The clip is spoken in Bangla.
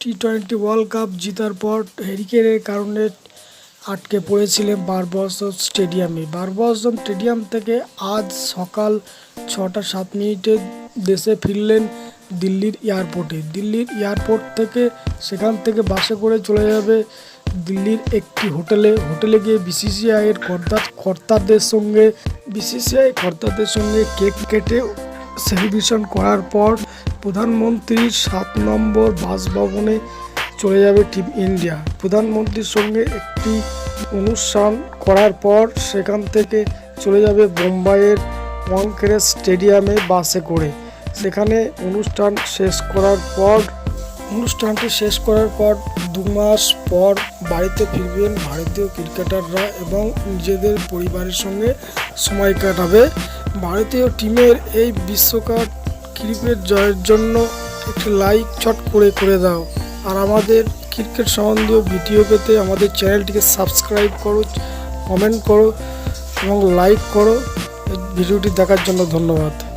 টি-20 ওয়ার্ল্ড কাপ জেতার পর হ্যারি কেনের কারণে আটকে পড়েছিলেন বারবাসন স্টেডিয়ামে। বারবাসন স্টেডিয়াম থেকে আজ সকাল 6টা 7 মিনিটে দেশে ফিরলেন দিল্লির এয়ারপোর্টে। দিল্লির এয়ারপোর্ট থেকে সেখান থেকে বাসে করে চলে যাবে দিল্লির একটি হোটেলে গিয়ে বিসিসিআইয়ের কর্তাদের সঙ্গে কেক কেটে সেলিব্রেশন করার পর প্রধানমন্ত্রীর 7 নম্বর বাসভবনে চলে যাবে টিম ইন্ডিয়া। প্রধানমন্ত্রীর সঙ্গে একটি অনুষ্ঠান করার পর সেখান থেকে চলে যাবে বোম্বাইয়ের ওয়াংখেড়ে স্টেডিয়ামে বাসে করে। সেখানে অনুষ্ঠানটি শেষ করার পর 2 মাস পর বাড়িতে ফিরবেন ভারতীয় ক্রিকেটাররা এবং নিজেদের পরিবারের সঙ্গে সময় কাটাবে। ভারতীয় টিমের এই বিশ্বকাপ ক্রিকেট জয়ের জন্য একটি লাইক চট করে দাও। আর আমাদের ক্রিকেট সম্বন্ধীয় ভিডিও পেতে আমাদের চ্যানেলটিকে সাবস্ক্রাইব করো, কমেন্ট করো এবং লাইক করো। ভিডিওটি দেখার জন্য ধন্যবাদ।